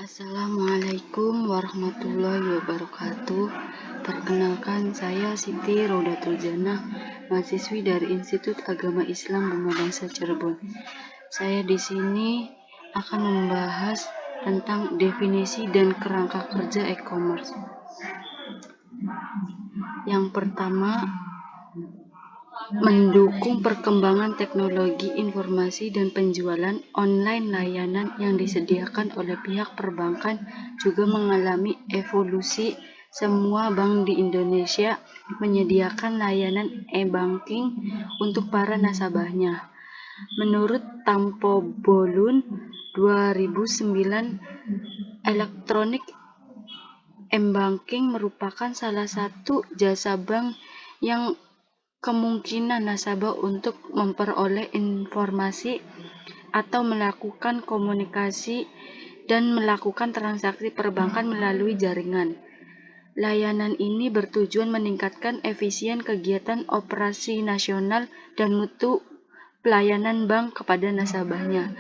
Assalamualaikum warahmatullahi wabarakatuh. Perkenalkan, saya Siti Rodatul Jannah, mahasiswi dari Institut Agama Islam Buma Bangsa Cirebon. Saya di sini akan membahas tentang definisi dan kerangka kerja e-commerce. Yang pertama, mendukung perkembangan teknologi informasi dan penjualan online. Layanan yang disediakan oleh pihak perbankan juga mengalami evolusi. Semua bank di Indonesia menyediakan layanan e-banking untuk para nasabahnya. Menurut Tampobolun 2009, elektronik m-banking merupakan salah satu jasa bank yang kemungkinan nasabah untuk memperoleh informasi atau melakukan komunikasi dan melakukan transaksi perbankan melalui jaringan. Layanan ini bertujuan meningkatkan efisien kegiatan operasi nasional dan mutu pelayanan bank kepada nasabahnya.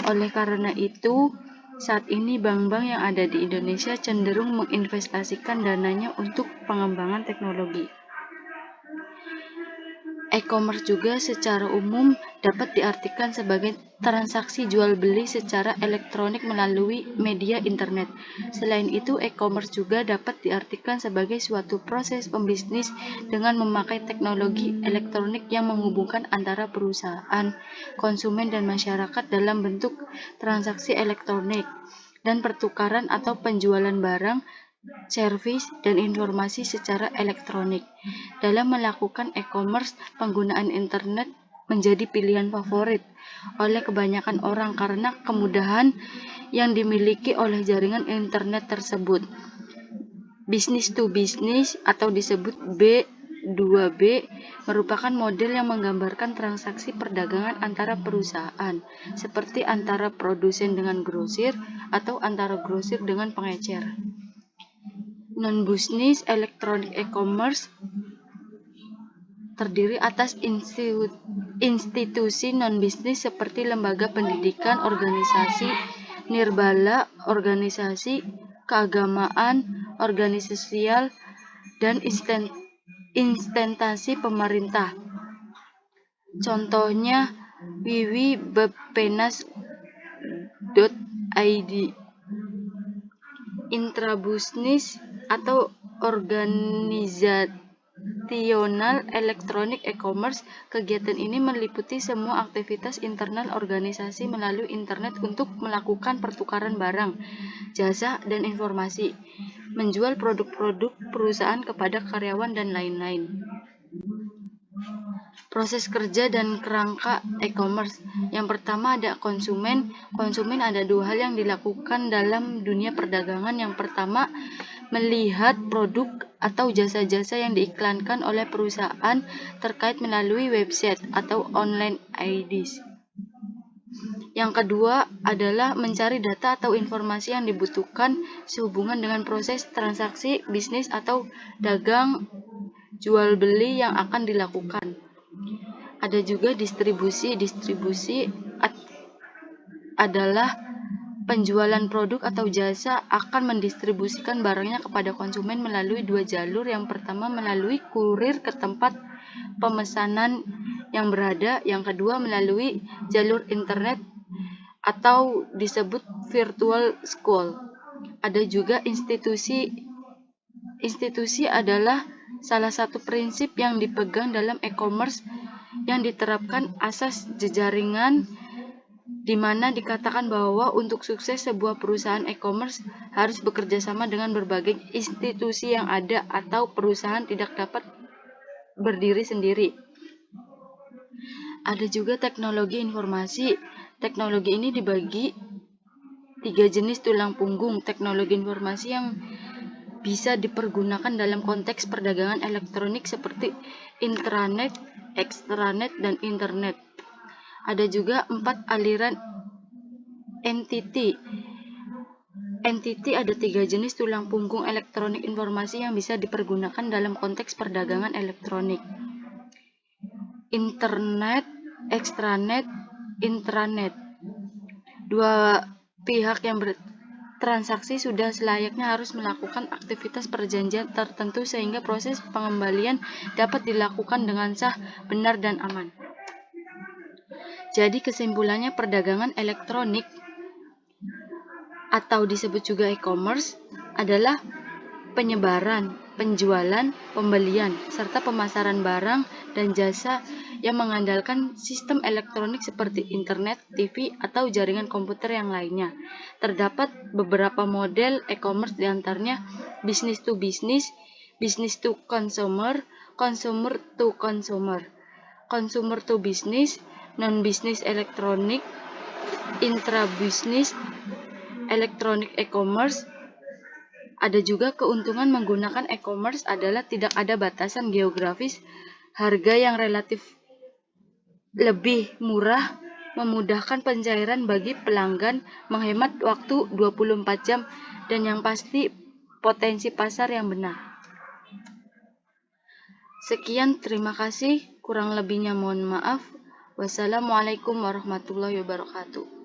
Oleh karena itu, saat ini bank-bank yang ada di Indonesia cenderung menginvestasikan dananya untuk pengembangan teknologi. E-commerce juga secara umum dapat diartikan sebagai transaksi jual beli secara elektronik melalui media internet. Selain itu, e-commerce juga dapat diartikan sebagai suatu proses pembisnis dengan memakai teknologi elektronik yang menghubungkan antara perusahaan, konsumen, dan masyarakat dalam bentuk transaksi elektronik dan pertukaran atau penjualan barang, servis, dan informasi secara elektronik. Dalam melakukan e-commerce, penggunaan internet menjadi pilihan favorit oleh kebanyakan orang karena kemudahan yang dimiliki oleh jaringan internet tersebut. Business to business atau disebut B2B merupakan model yang menggambarkan transaksi perdagangan antara perusahaan, seperti antara produsen dengan grosir atau antara grosir dengan pengecer. Non-business electronic e-commerce terdiri atas institusi non-bisnis seperti lembaga pendidikan, organisasi nirbala, organisasi keagamaan, organisasi sosial, dan instansi pemerintah. Contohnya wiwibepenas.id. Intrabusnis atau organizational electronic e-commerce. Kegiatan ini meliputi semua aktivitas internal organisasi melalui internet untuk melakukan pertukaran barang, jasa, dan informasi, menjual produk-produk perusahaan kepada karyawan, dan lain-lain. Proses kerja dan kerangka e-commerce. Yang pertama ada konsumen. Konsumen ada dua hal yang dilakukan dalam dunia perdagangan. Yang pertama, melihat produk atau jasa-jasa yang diiklankan oleh perusahaan terkait melalui website atau online IDs. Yang kedua adalah mencari data atau informasi yang dibutuhkan sehubungan dengan proses transaksi bisnis atau dagang jual beli yang akan dilakukan. Ada juga distribusi. Distribusi adalah penjualan produk atau jasa akan mendistribusikan barangnya kepada konsumen melalui dua jalur. Yang pertama melalui kurir ke tempat pemesanan yang berada. Yang kedua melalui jalur internet atau disebut virtual school. Ada juga institusi. Institusi adalah salah satu prinsip yang dipegang dalam e-commerce yang diterapkan asas jejaringan, di mana dikatakan bahwa untuk sukses sebuah perusahaan e-commerce harus bekerja sama dengan berbagai institusi yang ada atau perusahaan tidak dapat berdiri sendiri. Ada juga teknologi informasi. Teknologi ini dibagi 3 jenis tulang punggung. Teknologi informasi yang bisa dipergunakan dalam konteks perdagangan elektronik seperti intranet, extranet, dan internet. Ada juga 4 aliran entity. Entity ada 3 jenis tulang punggung elektronik informasi yang bisa dipergunakan dalam konteks perdagangan elektronik. Internet, extranet, intranet. Dua pihak yang transaksi sudah selayaknya harus melakukan aktivitas perjanjian tertentu sehingga proses pengembalian dapat dilakukan dengan sah, benar, dan aman. Jadi kesimpulannya, perdagangan elektronik atau disebut juga e-commerce adalah penyebaran, penjualan, pembelian, serta pemasaran barang dan jasa yang mengandalkan sistem elektronik seperti internet, TV, atau jaringan komputer yang lainnya. Terdapat beberapa model e-commerce, diantaranya business to business, business to consumer, consumer to consumer, consumer to business, non-business elektronik, intra-business, elektronik e-commerce. Ada juga keuntungan menggunakan e-commerce adalah tidak ada batasan geografis, harga yang relatif lebih murah, memudahkan pencairan bagi pelanggan, menghemat waktu 24 jam, dan yang pasti potensi pasar yang benar. Sekian, terima kasih. Kurang lebihnya mohon maaf. Wassalamualaikum warahmatullahi wabarakatuh.